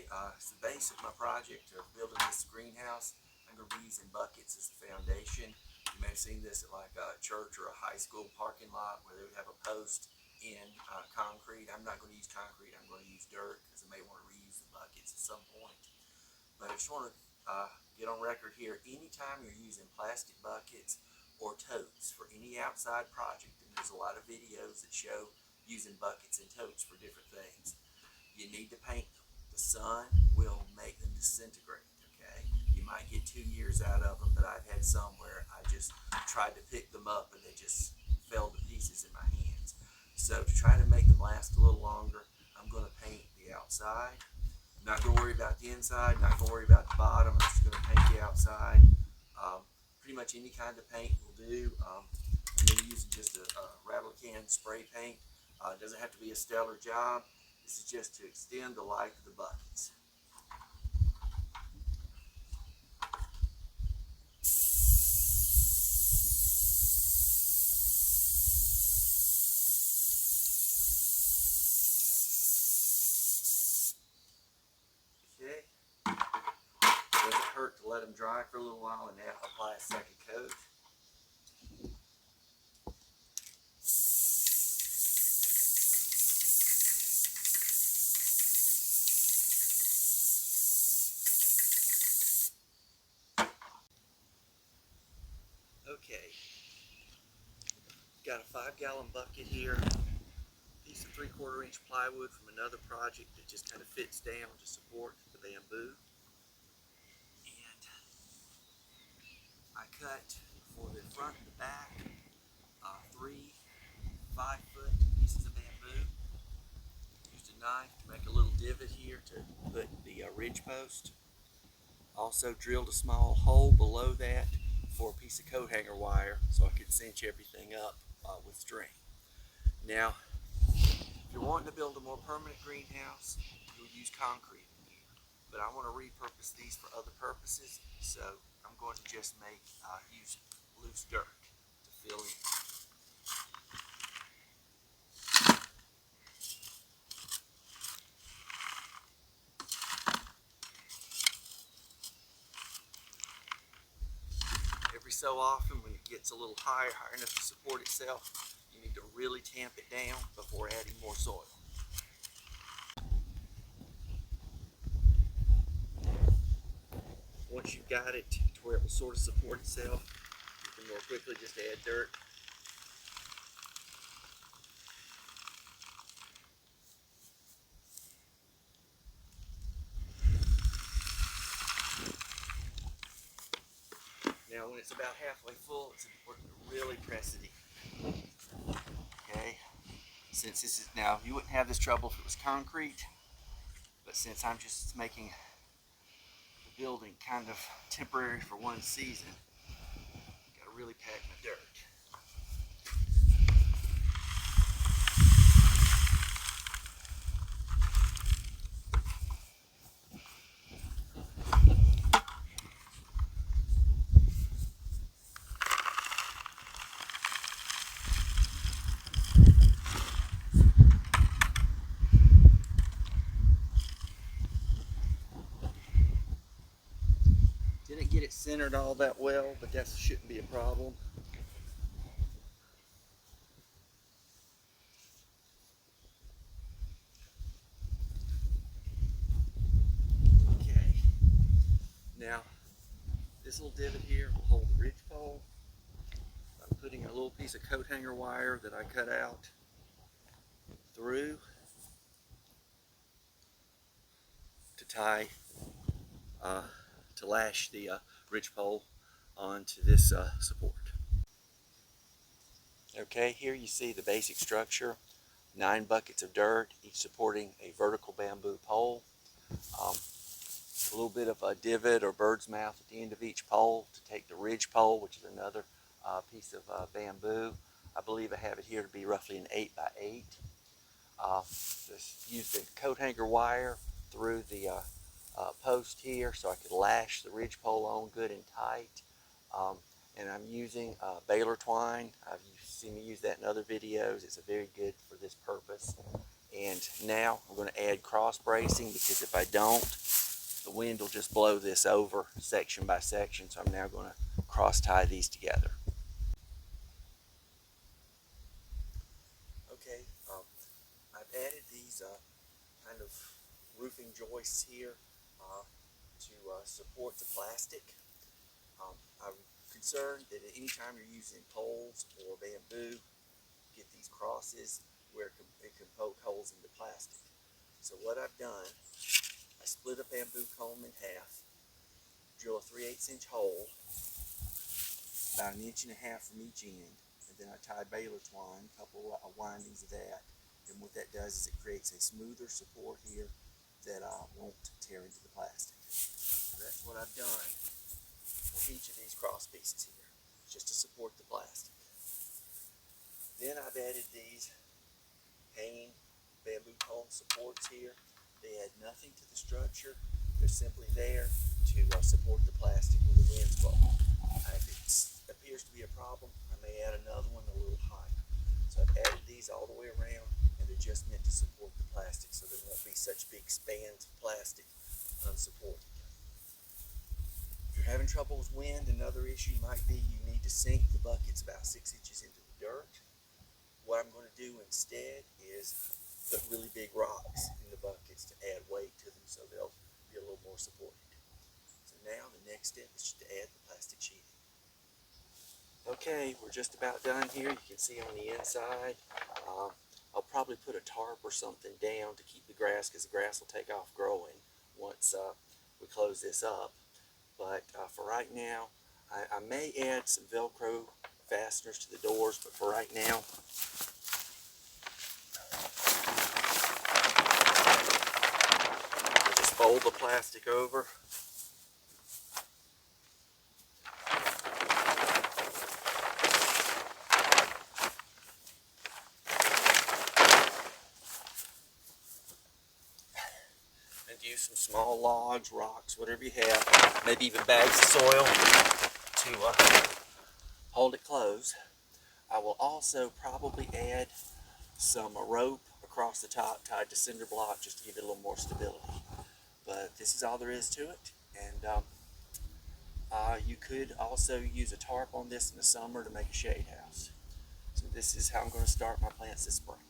It's the base of my project of building this greenhouse. I'm going to be using buckets as the foundation. You may have seen this at like a church or a high school parking lot where they would have a post in concrete. I'm not going to use concrete. I'm going to use dirt because I may want to reuse the buckets at some point. But I just want to get on record here. Anytime you're using plastic buckets or totes for any outside project, and there's a lot of videos that show using buckets and totes for different things, you need to paint them. The sun will make them disintegrate, okay? You might get 2 years out of them, but I've had some where I just tried to pick them up and they just fell to pieces in my hands. So to try to make them last a little longer, I'm going to paint the outside. I'm not going to worry about the inside, not going to worry about the bottom. I'm just going to paint the outside. Pretty much any kind of paint will do. I'm going to use just a rattle can spray paint. It doesn't have to be a stellar job. This is just to extend the life of the buckets. Okay. Doesn't hurt to let them dry for a little while and now apply a second coat. Okay. Got a 5-gallon bucket here. Piece of 3/4 inch plywood from another project that just kind of fits down to support the bamboo. And I cut for the front and the back 3 5-foot pieces of bamboo. Used a knife to make a little divot here to put the ridge post. Also drilled a small hole below that for a piece of coat hanger wire so I could cinch everything up with string. Now, if you're wanting to build a more permanent greenhouse, you'll use concrete in here. But I want to repurpose these for other purposes, so I'm going to just use loose dirt to fill in. Every so often, when it gets a little high enough to support itself, you need to really tamp it down before adding more soil. Once you've got it to where it will sort of support itself, you can more quickly just add dirt. Now when it's about halfway full, it's important to really press it in. Okay? Since this is, now you wouldn't have this trouble if it was concrete, but since I'm just making the building kind of temporary for one season, I've got to really pack my dirt. Didn't get it centered all that well, but that shouldn't be a problem. Okay. Now, this little divot here will hold the ridge pole. I'm putting a little piece of coat hanger wire that I cut out through to tie, to lash the ridge pole onto this support. Okay, here you see the basic structure. 9 buckets of dirt, each supporting a vertical bamboo pole. A little bit of a divot or bird's mouth at the end of each pole to take the ridge pole, which is another piece of bamboo. I believe I have it here to be roughly an 8x8. Just use the coat hanger wire through the post here so I could lash the ridge pole on good and tight. And I'm using baler twine. You've seen me use that in other videos. It's very good for this purpose. And now I'm going to add cross bracing, because if I don't, the wind will just blow this over section by section. So I'm now going to cross tie these together. Okay, I've added these kind of roofing joists here to support the plastic. I'm concerned that at any time you're using poles or bamboo, get these crosses where it can poke holes in the plastic. So what I've done, I split a bamboo comb in half, drill a 3/8 inch hole, about 1.5 inches from each end, and then I tie baler twine, a couple of windings of that. And what that does is it creates a smoother support here that won't tear into the plastic. So that's what I've done for each of these cross pieces here, just to support the plastic. Then I've added these hanging bamboo comb supports here. They add nothing to the structure. They're simply there to support the plastic when the winds blow. If it appears to be a problem, I may add another one a little higher. So I've added these all the way around, and they're just meant to support the plastic, so there won't be such big spans of plastic unsupported. If you're having trouble with wind, another issue might be you need to sink the buckets about 6 inches into the dirt. What I'm going to do instead is put really big rocks in the buckets to add weight to them, so they'll be a little more supported. So now the next step is just to add the plastic sheeting. Okay, we're just about done here. You can see on the inside, I'll probably put a tarp or something down to keep the grass, because the grass will take off growing once we close this up. But for right now, I may add some Velcro fasteners to the doors, but for right now, I'll just fold the plastic over. And use some small logs, rocks, whatever you have, maybe even bags of soil to hold it closed. I will also probably add some rope across the top tied to cinder block, just to give it a little more stability. But this is all there is to it. And you could also use a tarp on this in the summer to make a shade house. So this is how I'm going to start my plants this spring.